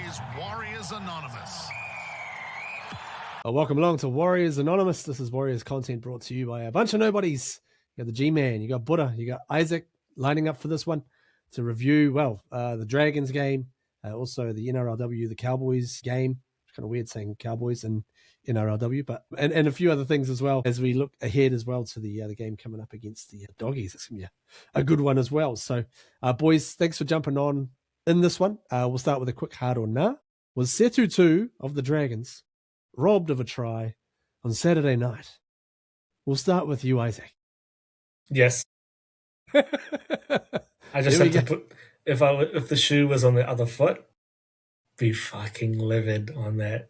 is Warriors Anonymous. Welcome along to Warriors Anonymous. This is Warriors content brought to you by a bunch of nobodies. You got the G-Man, you got Buddha, you got Isaac lining up for this one to review, the Dragons game, also the NRLW, the Cowboys game. It's kind of weird saying Cowboys and NRLW, but and a few other things as well as we look ahead as well to the game coming up against the Doggies. It's going to be a good one as well. So, boys, thanks for jumping on in this one. We'll start with a quick hard or nah. Was Setu 2 of the Dragons robbed of a try on Saturday night? We'll start with you, Isaac. Yes. I just have to put, if the shoe was on the other foot, be fucking livid on that.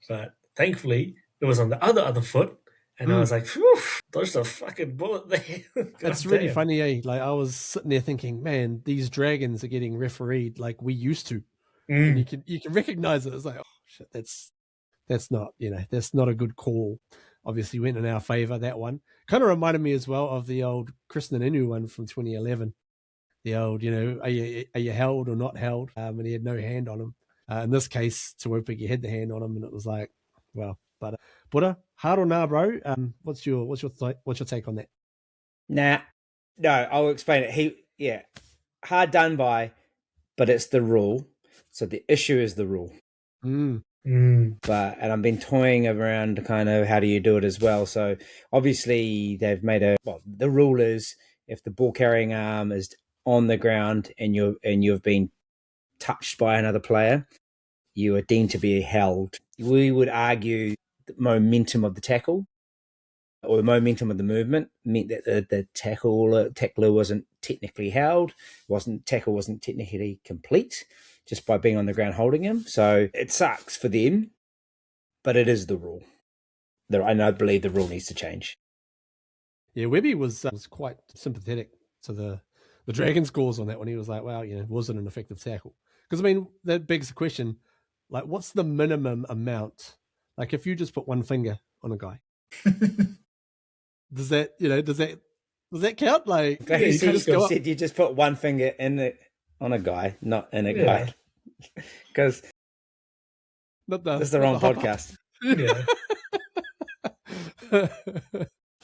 But thankfully, it was on the other foot, and I was like, phew, dodged a fucking bullet there. That's really funny, eh? Like, I was sitting there thinking, man, these Dragons are getting refereed like we used to. And you can recognize it. It's like, oh shit, that's not, that's not a good call. Obviously went in our favor, that one. Kind of reminded me as well of the old Chris Naninu one from 2011. The old, are you held or not held? And he had no hand on him. In this case, Tuopiki had the hand on him, and it was like, well, but Buddha, hard or nah, bro? What's your take on that? Nah, no, I'll explain it. Hard done by, but it's the rule. So the issue is the rule. And I've been toying around kind of how do you do it as well. So obviously they've made the rule is if the ball carrying arm is on the ground and you've been touched by another player, you are deemed to be held. We would argue the momentum of the tackle or the momentum of the movement meant that the tackler wasn't technically held, tackle wasn't technically complete just by being on the ground holding him. So it sucks for them, but it is the rule. And I believe the rule needs to change. Yeah, Webby was quite sympathetic to the Dragons' scores on that one. He was like, well, was it an effective tackle? Because, that begs the question, like, what's the minimum amount? Like, if you just put one finger on a guy, does that count? Like, you just put one finger on a guy, not in a guy. Because that's the wrong podcast. Yeah.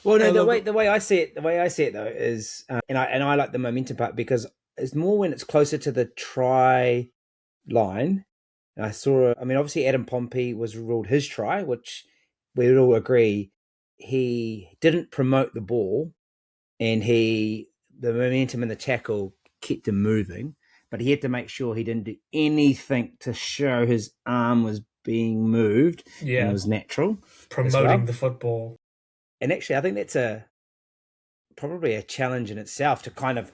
Well, no, the way I see it though is, and I like the momentum part because it's more when it's closer to the try line. And I saw, obviously Adam Pompey was ruled his try, which we would all agree he didn't promote the ball, and the momentum in the tackle kept him moving, but he had to make sure he didn't do anything to show his arm was being moved. Yeah, and it was natural. Promoting the football. And actually, I think that's probably a challenge in itself to kind of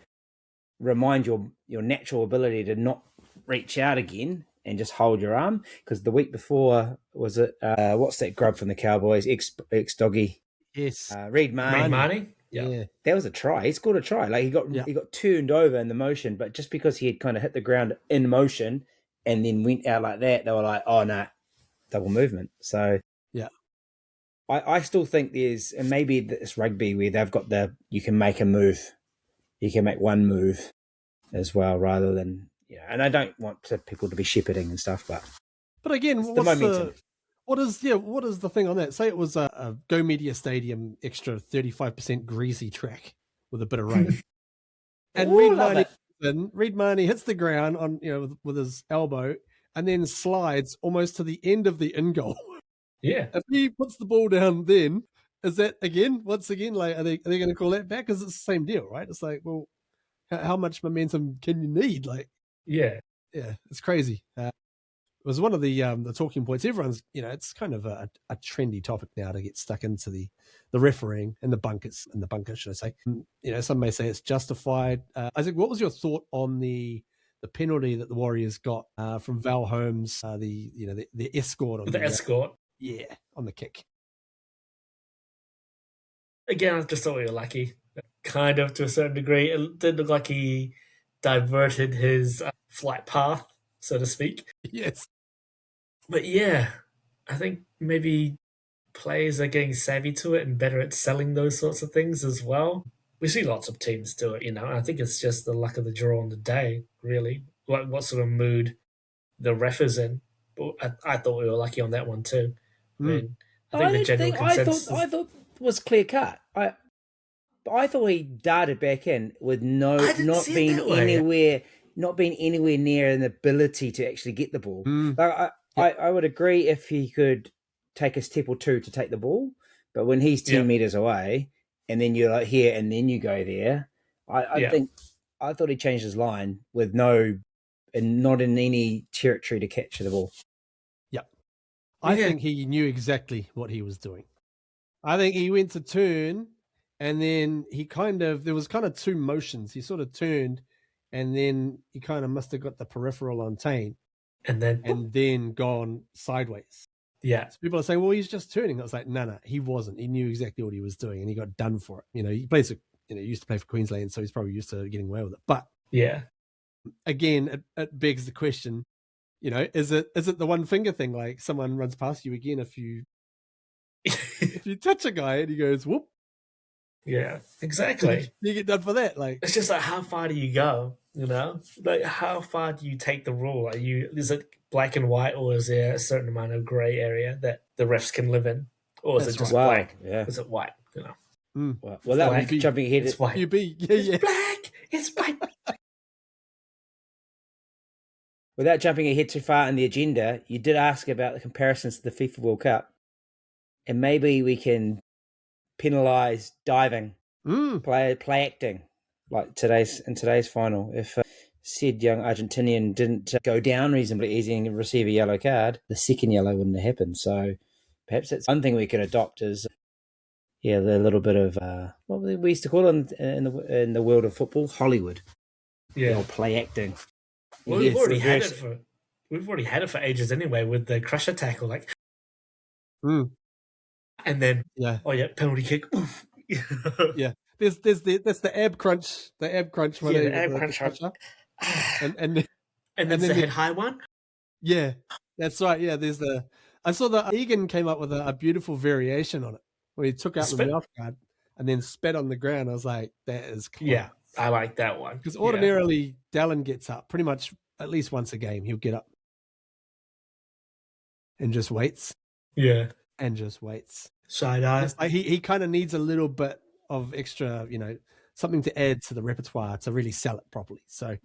remind your natural ability to not reach out again and just hold your arm. Because the week before, was it, what's that grub from the Cowboys, ex-doggy? Yes. Reed Marnie. Yeah. That was a try. He scored a try. Like he got turned over in the motion, but just because he had kind of hit the ground in motion and then went out like that, they were like, oh, no, double movement. So yeah. I still think and maybe it's rugby where they've got you can make a move. You can make one move as well rather than, and I don't want people to be shepherding and stuff, but again, what's the momentum? What is the thing on that? Say it was a Go Media Stadium extra 35% greasy track with a bit of rain. And Reed Marnie hits the ground on, with his elbow and then slides almost to the end of the in goal. Yeah. If he puts the ball down, then is that once again, like, are they going to call that back? Because it's the same deal, right? It's like, well, how much momentum can you need? Like, yeah, it's crazy. It was one of the talking points. Everyone's, it's kind of a trendy topic now to get stuck into the refereeing and the bunkers, should I say? Some may say it's justified. Isaac, what was your thought on the penalty that the Warriors got from Val Holmes, the escort on the escort? Yeah, on the kick. Again, I just thought we were lucky, kind of to a certain degree. It did look like he diverted his flight path, so to speak. Yes. But yeah, I think maybe players are getting savvy to it and better at selling those sorts of things as well. We see lots of teams do it, I think it's just the luck of the draw on the day, really. What sort of mood the ref is in. But I thought we were lucky on that one too. I mean, I think the general I consensus. thought it was clear cut. I thought he darted back in with not being anywhere near an ability to actually get the ball. Like, I would agree if he could take a step or two to take the ball, but when he's 10 meters away and then you're like here and then you go there, I thought he changed his line with not in any territory to catch the ball. Yep. I think he knew exactly what he was doing. I think he went to turn and then there was kind of two motions. He sort of turned and then he kind of must have got the peripheral on Tane and then gone sideways. Yeah. So people are saying, well, he's just turning. I was like, no, he wasn't. He knew exactly what he was doing and he got done for it. He plays, used to play for Queensland, so he's probably used to getting away with it. But yeah, again, it begs the question, is it the one finger thing? Like someone runs past you again if you touch a guy and he goes, whoop. Yeah, exactly. You get done for that. Like it's just like, how far do you go? Like how far do you take the rule? Is it black and white, or is there a certain amount of grey area that the refs can live in, or is it just black? Yeah. Is it white? Well, that would be jumping ahead. It's white. It's black. It's white. Without jumping ahead too far in the agenda, you did ask about the comparisons to the FIFA World Cup, and maybe we can penalise diving, play acting, like in today's final. If said young Argentinian didn't go down reasonably easy and receive a yellow card, the second yellow wouldn't have happened. So perhaps that's one thing we could adopt is, the little bit of what we used to call it in the world of football, Hollywood. Yeah, play acting. Well, we've already had it for ages anyway with the crusher tackle, like. And then, penalty kick. Oof. Yeah, that's the ab crunch. The ab crunch one. Yeah, the ab crunch. And then the head high one. Yeah, that's right. Yeah, I saw that Egan came up with a beautiful variation on it where he took out the mouth guard and then spat on the ground. I was like, that is close. Yeah, I like that one. Because ordinarily Dallin gets up pretty much at least once a game. He'll get up and just waits. Yeah. And just waits. Side eye. Like he kind of needs a little bit of extra, something to add to the repertoire to really sell it properly. So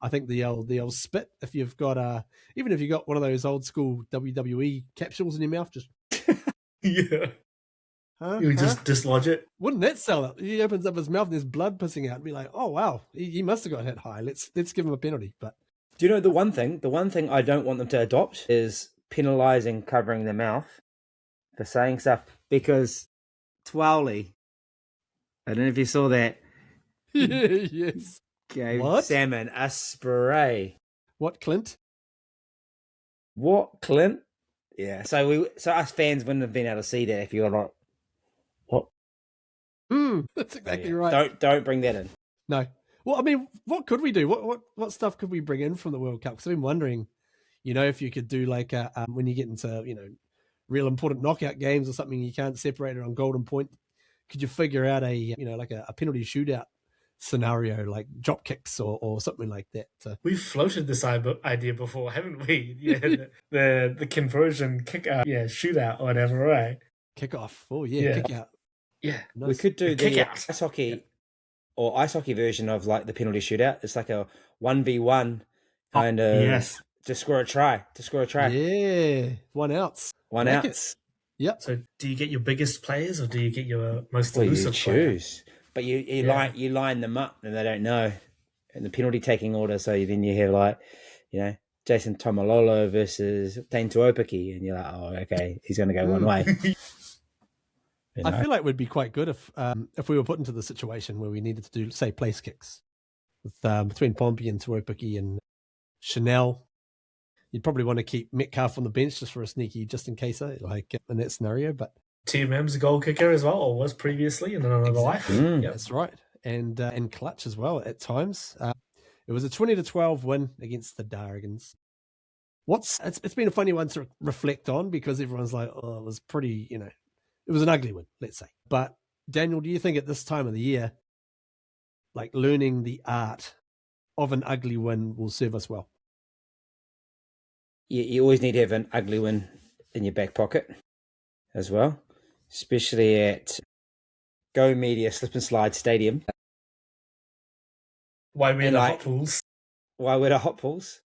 I think the old spit, if you've got even if you got one of those old school WWE capsules in your mouth, just you just dislodge it. Wouldn't that sell it? He opens up his mouth and there's blood pissing out and be like, oh wow, he must have got hit high. Let's give him a penalty. But do you know the one thing I don't want them to adopt is penalising covering the mouth for saying stuff, because Twowley, I don't know if you saw that. Yes. Gave Salmon a spray. What, Clint? Yeah. So us fans wouldn't have been able to see that if you were like, what? That's exactly right. Don't bring that in. No. Well, I mean, what could we do? What stuff could we bring in from the World Cup? Because I've been wondering, if you could do like when you get into real important knockout games or something, you can't separate it on golden point. Could you figure out a penalty shootout scenario, like drop kicks or something like that? We've floated this idea before, haven't we? Yeah, the conversion kick out, shootout or whatever, right? Kick off. Oh yeah, kick out. Yeah, nice. We could do the ice hockey version of like the penalty shootout. It's like a 1v1 kind of to score a try. Yeah, one outs. Yep. So do you get your biggest players or do you get your most elusive players? But you line them up and they don't know in the penalty taking order. So then you have like, Jason Tomalolo versus Tane Tuopiki, and you're like, oh, okay, he's going to go one way. I feel like it would be quite good if we were put into the situation where we needed to do, say, place kicks with between Pompey and Tuopiki and Chanel. You'd probably want to keep Metcalf on the bench just for a sneaky, just in case, like in that scenario. But TMM's a goal kicker as well, or was previously in another life. Yep. That's right, and clutch as well at times. It was a 20-12 win against the Dargans. It's been a funny one to reflect on because everyone's like, oh, it was pretty, it was an ugly win, let's say. But Daniel, do you think at this time of the year, like learning the art of an ugly win will serve us well? you always need to have an ugly win in your back pocket as well, especially at Go Media Slip and Slide Stadium. Why we're the hot pools? Why we're the hot pools?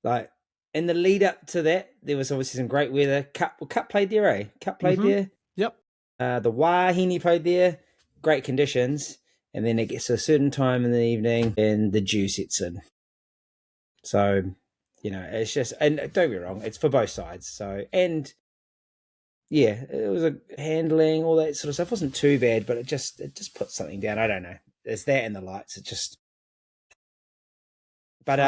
Like, in the lead up to that, there was obviously some great weather. Cup played there, eh? Cup played there. Yep. The Wahine played there. Great conditions. And then it gets to a certain time in the evening and the dew sets in. So, it's just, and don't get me wrong, it's for both sides. So, and yeah, it was a handling, all that sort of stuff. It wasn't too bad, but it just puts something down. I don't know. There's that and the lights. It just, but,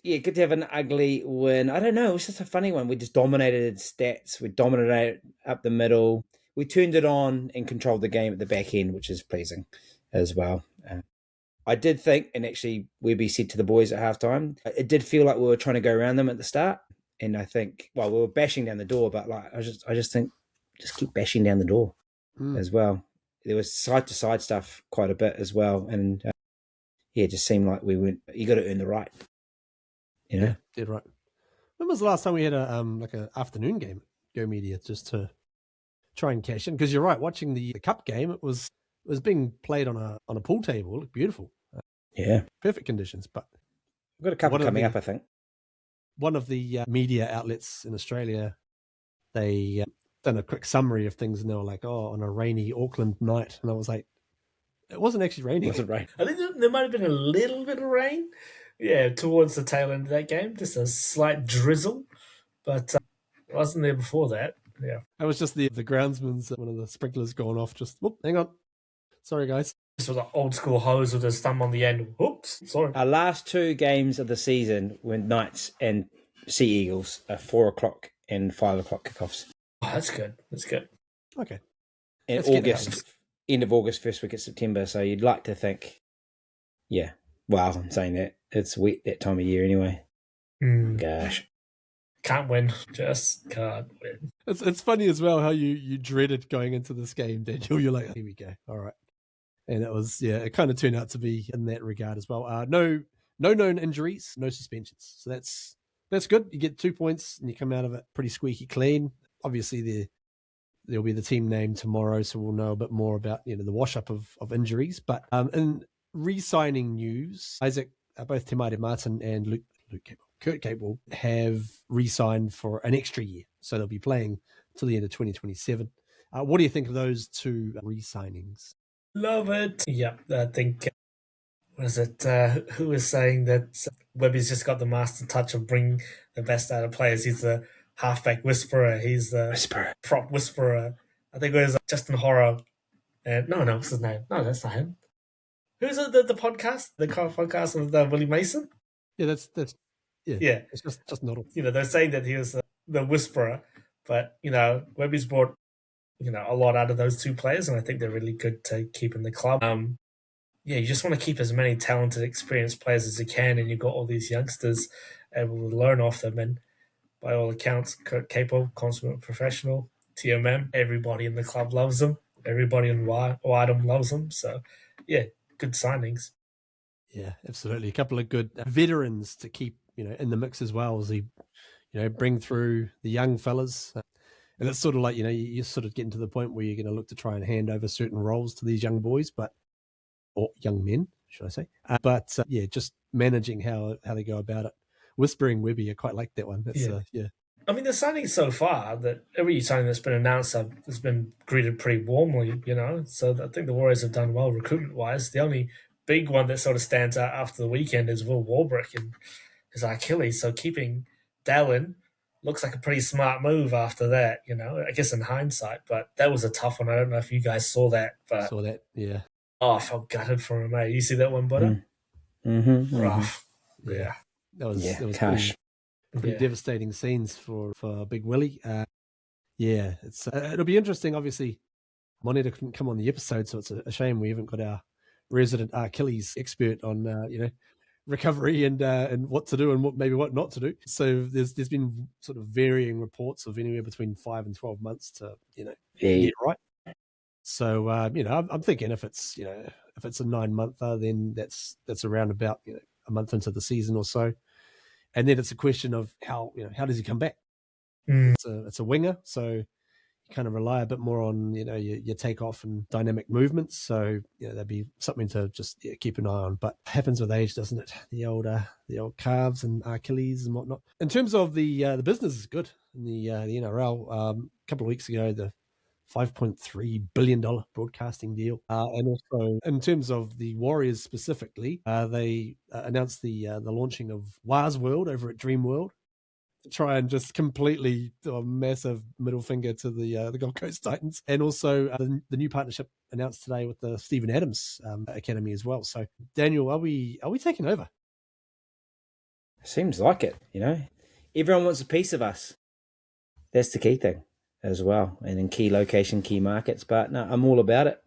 yeah, good to have an ugly win. I don't know. It was just a funny one. We just dominated stats. We dominated up the middle. We turned it on and controlled the game at the back end, which is pleasing as well. I did think, and actually Webby said to the boys at halftime, it did feel like we were trying to go around them at the start. And I think, we were bashing down the door, but like I just think, just keep bashing down the door as well. There was side to side stuff quite a bit as well, and it just seemed like we weren't. You got to earn the right. Yeah, dead right. When was the last time we had a like an afternoon game at Go Media just to try and cash in? Because you're right, watching the cup game, it was being played on a pool table. It looked beautiful. Perfect conditions. But we've got a couple coming up, I think. One of the media outlets in Australia, they done a quick summary of things, and they were like, "Oh, on a rainy Auckland night," and I was like, "It wasn't actually raining." It wasn't rain. I think there might have been a little bit of rain. Yeah, towards the tail end of that game, just a slight drizzle, but it wasn't there before that. Yeah, that was just the groundsman's one of the sprinklers going off. Just hang on, sorry guys. This was an old school hose with a thumb on the end. Oops, sorry. Our last two games of the season were Knights and Sea Eagles, 4 o'clock and 5 o'clock kickoffs. Oh, that's good. That's good. Okay. And August, end of August, first week of September. So you'd like to think, yeah. Wow, I'm saying that. It's wet that time of year anyway. Gosh. Can't win. Just can't win. It's funny as well how you dreaded going into this game, Daniel. You're like, here we go. All right. And it was, it kind of turned out to be in that regard as well. No known injuries, no suspensions. So that's good. You get 2 points and you come out of it pretty squeaky clean. Obviously, there'll be the team name tomorrow, so we'll know a bit more about the wash up of injuries. But in re-signing news, Isaac, both Te Maire Martin and Kurt Capewell have re-signed for an extra year. So they'll be playing till the end of 2027. What do you think of those two re-signings? Love it. Yeah, I think, was it, who was saying that Webby's just got the master touch of bringing the best out of players. He's the halfback whisperer. He's the prop whisperer. I think it was Justin Horror. No, what's his name? No, that's not him. Who's the podcast? The podcast of Willie Mason? Yeah, that's yeah. It's just not. They're saying that he was the whisperer, but Webby's brought a lot out of those two players, and I think they're really good to keep in the club. You just want to keep as many talented, experienced players as you can, and you've got all these youngsters able to learn off them. And by all accounts, Kurt Capewell, consummate professional, TMM, everybody in the club loves him. Everybody in Wydom loves him. So, yeah. Good signings. Yeah, absolutely. A couple of good veterans to keep, in the mix as well as he, bring through the young fellas. And it's sort of like, you're sort of getting to the point where you're going to look to try and hand over certain roles to these young boys, or young men, should I say. But just managing how they go about it. Whispering Webby, I quite like that one. That's, yeah. I mean, the signings so far, that every signing that's been announced has been greeted pretty warmly, So I think the Warriors have done well recruitment-wise. The only big one that sort of stands out after the weekend is Will Warbrick and his Achilles. So keeping Dallin looks like a pretty smart move after that, I guess in hindsight. But that was a tough one. I don't know if you guys saw that. But saw that, yeah. Oh, I felt gutted for him, mate. You see that one, Butter? Rough. Yeah. That was cash. Pretty devastating scenes for Big Willie. It's it'll be interesting. Obviously, Moneta couldn't come on the episode, so it's a shame we haven't got our resident Achilles expert on recovery and what to do and what not to do. So there's been sort of varying reports of anywhere between 5 and 12 months to get right. So I'm thinking if it's a 9-monther, then that's around about a month into the season or so. And then it's a question of how does he come back? It's a winger, so you kind of rely a bit more on your takeoff and dynamic movements. So that'd be something to just keep an eye on. But it happens with age, doesn't it? The old calves and Achilles and whatnot. In terms of the business is good in the NRL. A couple of weeks ago, the $5.3 billion broadcasting deal. And also in terms of the Warriors specifically, they announced the launching of Wah's World over at Dream World. Try and just completely do a massive middle finger to the Gold Coast Titans, and also the new partnership announced today with the Stephen Adams Academy as well. So, Daniel, are we taking over? Seems like it. Everyone wants a piece of us. That's the key thing as well, and in key location, key markets. But no, I'm all about it.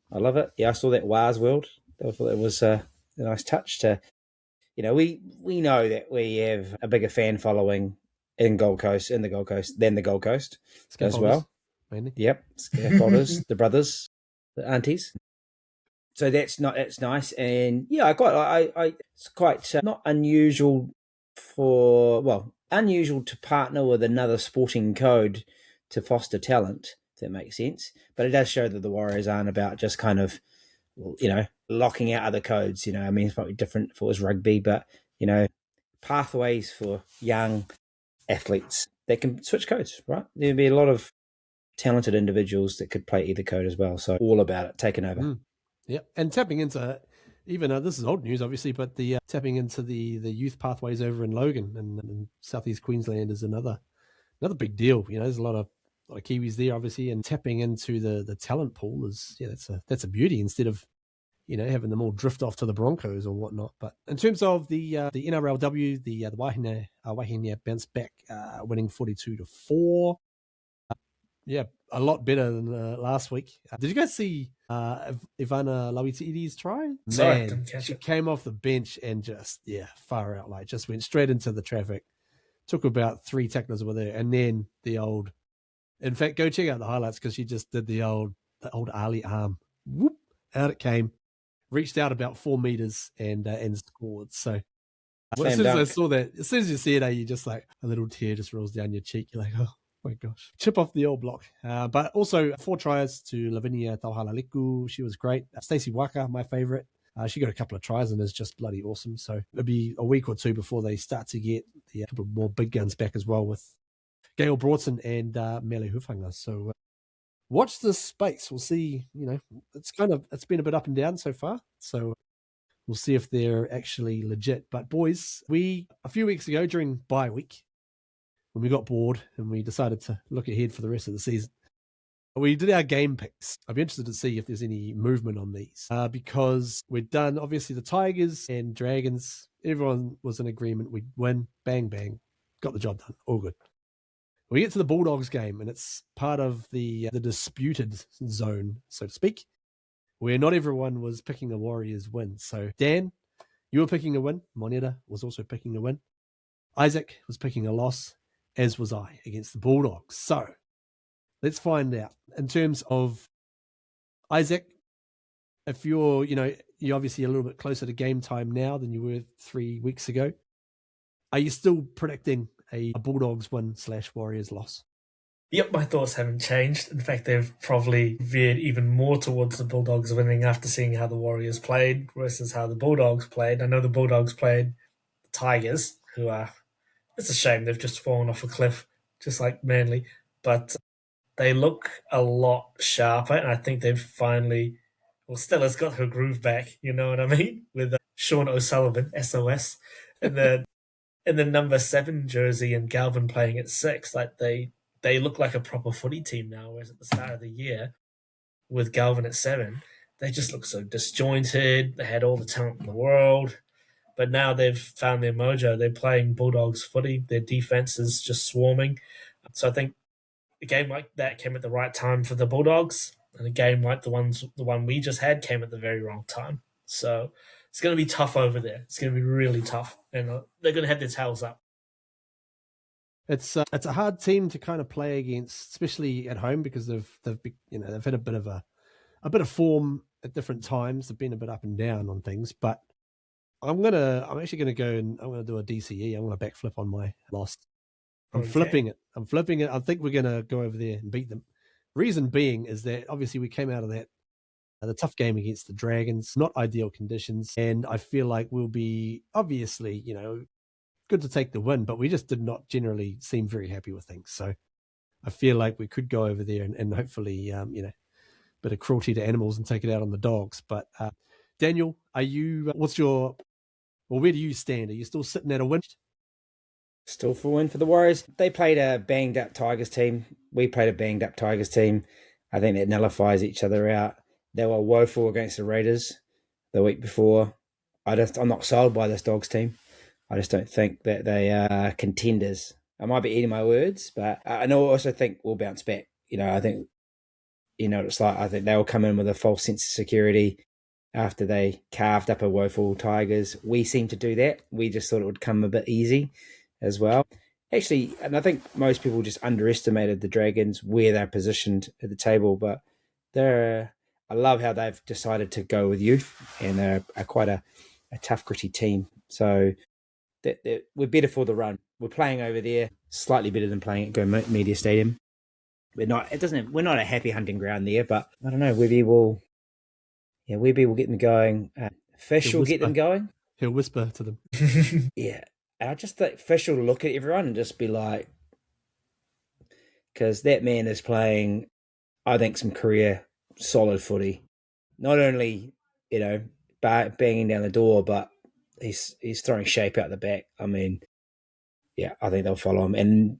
I love it. Yeah, I saw that Wah's World. I thought it was a nice touch to. We know that we have a bigger fan following in the Gold Coast than the Gold Coast as well. Mainly. Yep, scaffolders, the brothers, the aunties. So that's nice, and yeah, it's quite not unusual unusual to partner with another sporting code to foster talent. If that makes sense, but it does show that the Warriors aren't about just kind of locking out other codes. It's probably different if it was rugby, but pathways for young athletes that can switch codes, right? There'd be a lot of talented individuals that could play either code as well. So all about it, taking over. Yeah, and tapping into even this is old news, obviously, but the tapping into the youth pathways over in Logan and Southeast Queensland is another big deal. There's a lot of Kiwis there, obviously, and tapping into the talent pool is that's a beauty instead of having them all drift off to the Broncos or whatnot. But in terms of the NRLW, the Wahine bounced back, winning 42-4. Yeah, a lot better than last week. Did you guys see Ivana Lawitidi's try? Sorry, I didn't catch she it. came off the bench and just far out, just went straight into the traffic. Took about 3 tacklers with her, and then in fact, go check out the highlights because she just did the old Ali arm. Whoop, out it came. Reached out about 4 meters and scored. So as soon as I saw that, as soon as you see it, you just a little tear just rolls down your cheek. You're like, oh my gosh, chip off the old block. But also 4 tries to Lavinia Tauhalaliku. She was great. Stacey Waka, my favorite. She got a couple of tries and is just bloody awesome. So it'll be a week or 2 before they start to get a couple more big guns back as well with Gail Broughton and Mele Hufanga. So watch this space. We'll see. It's been a bit up and down so far. So we'll see if they're actually legit. But boys, a few weeks ago during bye week, when we got bored and we decided to look ahead for the rest of the season, we did our game picks. I'd be interested to see if there's any movement on these because we'd done, obviously, the Tigers and Dragons. Everyone was in agreement. We'd win. Bang, bang. Got the job done. All good. We get to the Bulldogs game, and it's part of the disputed zone, so to speak, where not everyone was picking a Warriors win. So, Dan, you were picking a win. Moneta was also picking a win. Isaac was picking a loss, as was I, against the Bulldogs. So, let's find out. In terms of Isaac, if you're obviously a little bit closer to game time now than you were 3 weeks ago, are you still predicting a Bulldogs win/Warriors loss? Yep, my thoughts haven't changed. In fact, they've probably veered even more towards the Bulldogs winning after seeing how the Warriors played versus how the Bulldogs played. I know the Bulldogs played the Tigers, who are, it's a shame they've just fallen off a cliff, just like Manly, but they look a lot sharper, and I think they've finally, Stella's got her groove back, you know what I mean? With Sean O'Sullivan, SOS, and the number 7 jersey and Galvin playing at 6, they look like a proper footy team now, whereas at the start of the year, with Galvin at 7, they just look so disjointed. They had all the talent in the world, but now they've found their mojo. They're playing Bulldogs footy. Their defense is just swarming. So I think a game like that came at the right time for the Bulldogs, and a game like the one we just had came at the very wrong time. So it's going to be tough over there. It's going to be really tough, and they're going to have their tails up. It's a hard team to kind of play against, especially at home, because they've had a bit of form at different times. They've been a bit up and down on things, but I'm actually gonna go and I'm gonna do a DCE. I'm gonna backflip on my loss. I'm Okay. flipping it. I think we're gonna go over there and beat them. Reason being is that obviously we came out of that the tough game against the Dragons, not ideal conditions, and I feel like we'll be obviously, good to take the win, but we just did not generally seem very happy with things. So I feel like we could go over there and hopefully, bit of cruelty to animals and take it out on the dogs. But Daniel, where do you stand? Are you still sitting at a win? Still for win for the Warriors. They played a banged up Tigers team. We played a banged up Tigers team. I think that nullifies each other out. They were woeful against the Raiders the week before. I'm not sold by this Dogs team. I just don't think that they are contenders. I might be eating my words, but I also think we'll bounce back. I think, it's like, I think they'll come in with a false sense of security after they carved up a woeful Tigers. We seem to do that. We just thought it would come a bit easy as well. Actually, and I think most people just underestimated the Dragons, where they're positioned at the table, but I love how they've decided to go with youth, and they're quite a tough, gritty team. So we're better for the run. We're playing over there, slightly better than playing at Go Media Stadium. We're not a happy hunting ground there, but I don't know, Webby will get them going. Fish will get them going. He'll whisper to them. Yeah. And I just think Fish will look at everyone and just be like, because that man is playing, I think, some career solid footy. Not only, banging down the door, but he's throwing shape out the back. I mean, yeah, I think they'll follow him. And,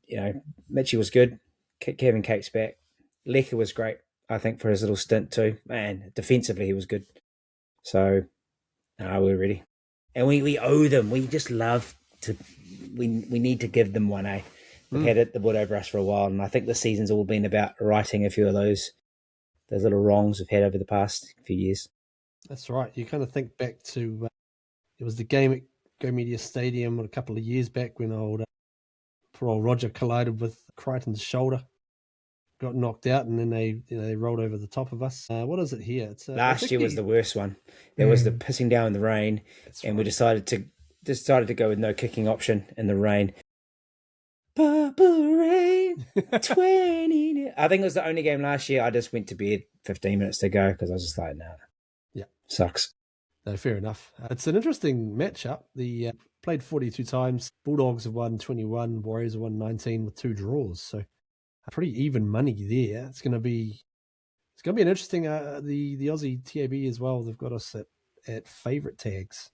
Mitchie was good. Kevin Cape's back. Lecker was great, I think, for his little stint too. Man, defensively he was good. So, we're ready. And we owe them. We just love to... We need to give them one, eh? They've had the wood over us for a while, and I think the season's all been about righting a few of those little wrongs we've had over the past few years. That's right. You kind of think back to... it was the game at Go Media Stadium a couple of years back when poor old Roger collided with Crichton's shoulder, got knocked out, and then they rolled over the top of us. What is it here? It's, last year was the worst one. There was the pissing down in the rain, and we decided to go with no kicking option in the rain. Purple rain, 20. I think it was the only game last year I just went to bed 15 minutes to go because I was just like, nah. Yeah. Sucks. No, fair enough. It's an interesting matchup. The played 42 times. Bulldogs have won 21. Warriors have won 19 with 2 draws. So pretty even money there. It's going to be an interesting. The Aussie TAB as well. They've got us at favourite tags,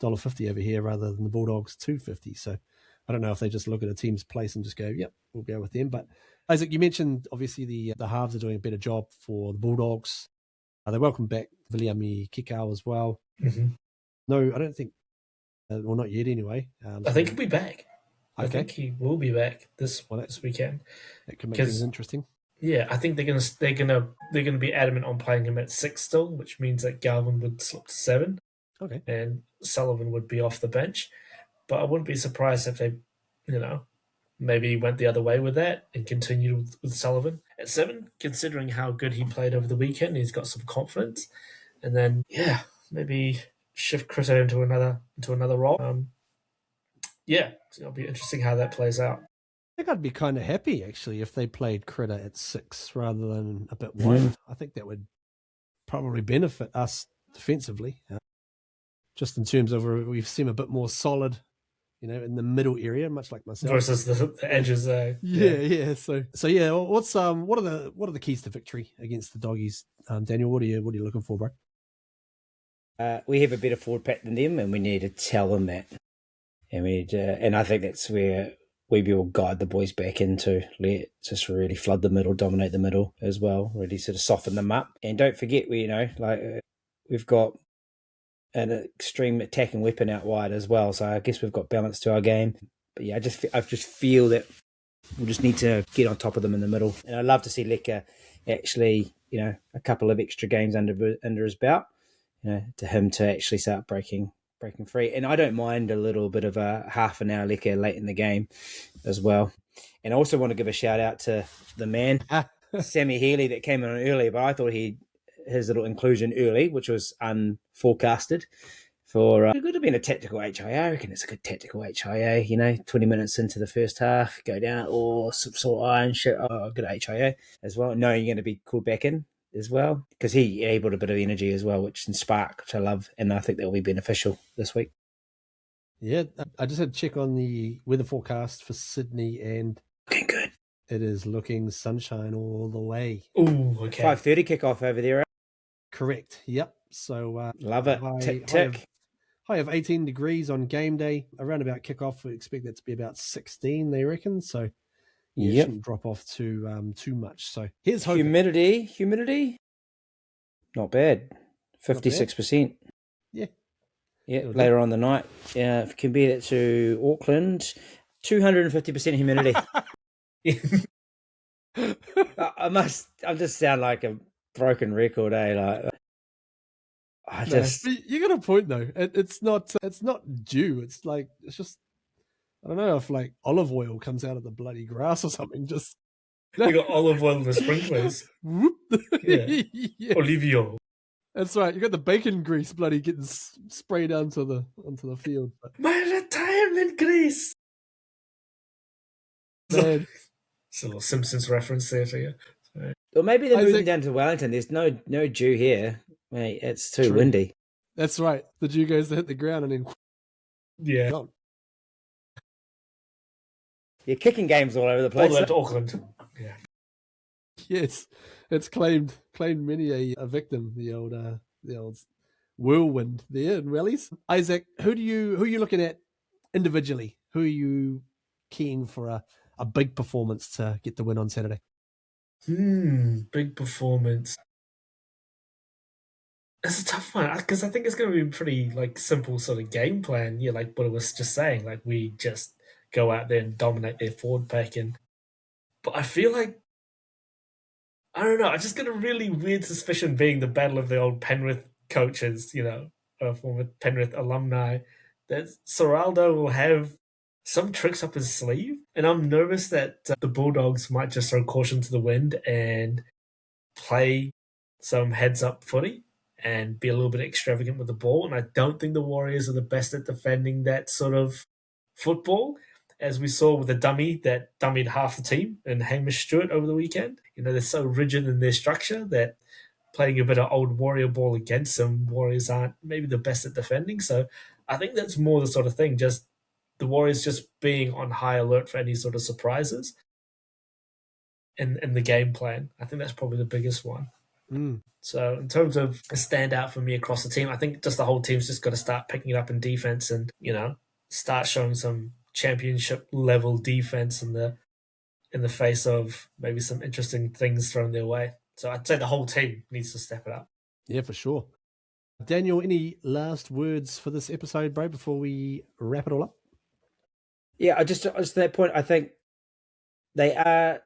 $1.50 over here rather than the Bulldogs $2.50. So I don't know if they just look at a team's place and just go, yep, we'll go with them. But Isaac, you mentioned obviously the halves are doing a better job for the Bulldogs. They welcome back Viliami Kikau as well. Mm-hmm. No, I don't think. Well, not yet anyway. I think he'll be back. Okay. I think he will be back this weekend. That could make things interesting. Yeah, I think they're gonna be adamant on playing him at 6 still, which means that Garvin would slip to 7. Okay. And Sullivan would be off the bench. But I wouldn't be surprised if they, maybe went the other way with that and continued with Sullivan at 7, considering how good he played over the weekend. He's got some confidence. And then, maybe shift Critter into another role. So it'll be interesting how that plays out. I think I'd be kind of happy, actually, if they played Critter at 6 rather than a bit wide. I think that would probably benefit us defensively. Just in terms of we seem a bit more solid, in the middle area, much like myself. Versus the edges. Yeah. So yeah. What are the keys to victory against the Doggies, Daniel? What are you looking for, bro? We have a better forward pack than them, and we need to tell them that. And I think that's where Webby will guide the boys back into just really flood the middle, dominate the middle as well, really sort of soften them up. And don't forget, we've got an extreme attacking weapon out wide as well. So I guess we've got balance to our game. But yeah, I just feel that we just need to get on top of them in the middle. And I'd love to see Lecker actually, a couple of extra games under his belt, to him to actually start breaking free. And I don't mind a little bit of a half an hour Lecker late in the game as well. And I also want to give a shout out to the man, Sammy Healy, that came in early, but I thought his little inclusion early, which was unforecasted it could have been a tactical HIA. I reckon it's a good tactical HIA, 20 minutes into the first half, go down, or sort of iron shit. Oh, good HIA as well. Knowing you're going to be called back in as well, because he brought a bit of energy as well, and spark, which I love, and I think that will be beneficial this week. Yeah, I just had to check on the weather forecast for Sydney, and looking good. It is looking sunshine all the way. Ooh, okay. 5:30 kickoff over there. Correct. Yep. So love it. Tick. High of 18 degrees on game day. Around about kickoff, we expect that to be about 16, they reckon. So it shouldn't drop off too much. So here's hoping. Humidity, not bad. 56%. Yeah. Yeah, later on the night. Yeah, if you compare that to Auckland, 250% humidity. I just sound like a broken record, eh? You got a point though. It's not dew. It's just, I don't know if like olive oil comes out of the bloody grass or something. Just you got olive oil in the sprinklers. Yeah. Olivio. That's right. You got the bacon grease bloody getting sprayed onto the field. My retirement grease. Man. It's a little Simpsons reference there for you. Sorry. Or maybe they're moving down to Wellington. There's no dew here. Mate, it's too windy. That's right. The dew goes to hit the ground and then gone. You're kicking games all over the place. All the way to Auckland. Yeah. Yes, it's claimed many a victim. The old whirlwind there in Wellies. Isaac, who are you looking at individually? Who are you keying for a big performance to get the win on Saturday? Big performance. It's a tough one because I think it's going to be a pretty simple sort of game plan. Yeah, like what I was just saying. Like we just go out there and dominate their forward pack, but I feel like I don't know. I just got a really weird suspicion, being the battle of the old Penrith coaches, former Penrith alumni, that Ciraldo will have some tricks up his sleeve, and I'm nervous that the Bulldogs might just throw caution to the wind and play some heads-up footy and be a little bit extravagant with the ball. And I don't think the Warriors are the best at defending that sort of football, as we saw with the dummy that dummied half the team and Hamish Stewart over the weekend. They're so rigid in their structure that playing a bit of old Warrior ball against them, Warriors aren't maybe the best at defending. So I think that's more the sort of thing, just the Warriors just being on high alert for any sort of surprises in the game plan. I think that's probably the biggest one. So in terms of a standout for me across the team, I think just the whole team's just got to start picking it up in defense and, start showing some championship level defense in the face of maybe some interesting things thrown their way. So I'd say the whole team needs to step it up. Yeah, for sure. Daniel, any last words for this episode, bro, before we wrap it all up? Yeah, just to that point, I think they are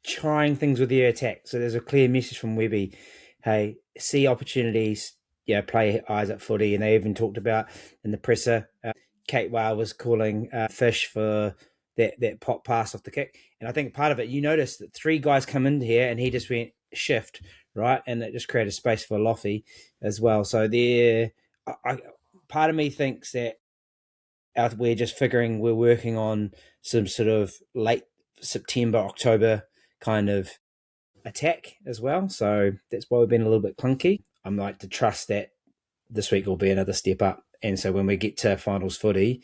trying things with their attack. So there's a clear message from Webby. Hey, see opportunities, play eyes up footy. And they even talked about in the presser, Kate Wah was calling Fish for that pop pass off the kick. And I think part of it, you notice that 3 guys come in here and he just went shift, right? And it just created space for Loffy as well. So part of me thinks that we're just figuring we're working on some sort of late September, October kind of attack as well. So that's why we've been a little bit clunky. I'm like to trust that this week will be another step up. And so when we get to finals footy,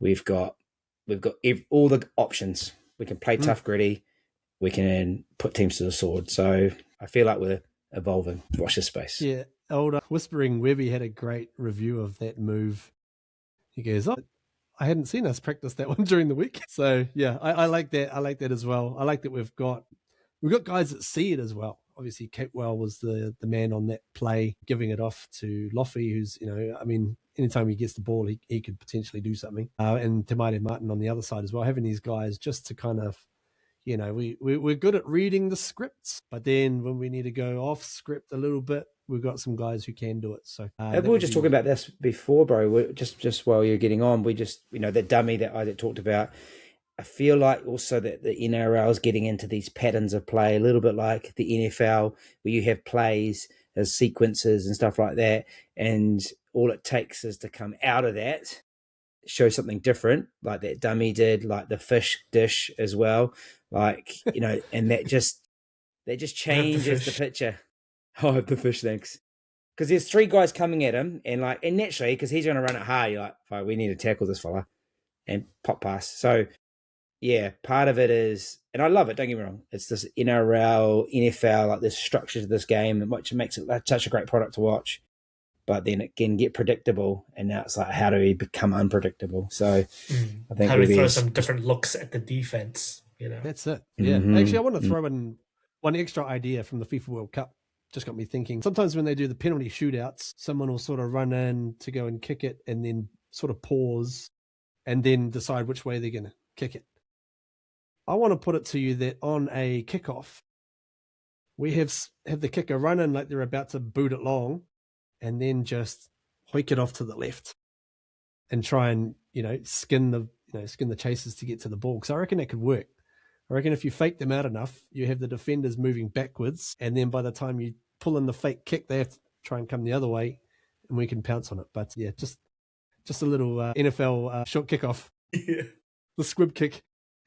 we've got all the options. We can play tough, gritty. We can put teams to the sword. So I feel like we're evolving. Watch this space. Yeah. Old Whispering Webby had a great review of that move. He goes, I hadn't seen us practice that one during the week. So yeah, I like that. I like that as well. I like that we've got guys that see it as well. Obviously, Catewell was the man on that play, giving it off to Loffy, who's, anytime he gets the ball, he could potentially do something. And Tamate Martin on the other side as well, having these guys just to kind of, we're good at reading the scripts, but then when we need to go off script a little bit, we've got some guys who can do it. So we were just talking about this before, bro. Just while you're getting on, we just, that dummy that I talked about. I feel like also that the NRL is getting into these patterns of play, a little bit like the NFL, where you have plays there's sequences and stuff like that. And all it takes is to come out of that, show something different, like that dummy did, like the fish dish as well. Like, and that just changes the picture. I'll have the fish, thanks. Because there's 3 guys coming at him, and naturally, because he's going to run it hard, you're like, "Fuck, we need to tackle this fella," and pop past. So, yeah, part of it is, and I love it. Don't get me wrong, it's this NRL, NFL, like this structure to this game, which makes it such a great product to watch. But then it can get predictable, and now it's like, how do we become unpredictable? So, I think how do we throw some different looks at the defense? That's it. Yeah, actually, I want to throw in one extra idea from the FIFA World Cup. Just got me thinking. Sometimes when they do the penalty shootouts, someone will sort of run in to go and kick it and then sort of pause and then decide which way they're going to kick it. I want to put it to you that on a kickoff, we have the kicker run in like they're about to boot it long and then just hoik it off to the left and try and, skin the chasers to get to the ball. Because I reckon that could work. I reckon if you fake them out enough, you have the defenders moving backwards, and then by the time you pull in the fake kick, they have to try and come the other way, and we can pounce on it. But yeah, just a little NFL short kickoff. Yeah. The squib kick.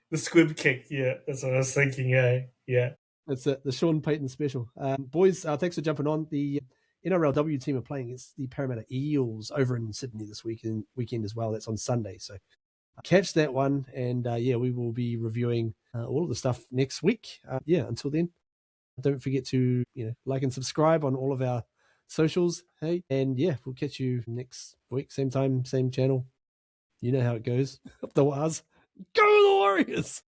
The squib kick, yeah. That's what I was thinking, yeah. That's it, the Sean Payton special. Boys, thanks for jumping on. The NRLW team are playing against the Parramatta Eels over in Sydney this weekend as well. That's on Sunday, so catch that one. And we will be reviewing all of the stuff next week. Until then, don't forget to like and subscribe on all of our socials. Hey, and we'll catch you next week, same time, same channel. You know how it goes. Up the Waz. Go the Warriors!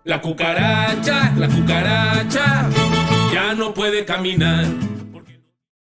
La cucaracha ya no puede caminar.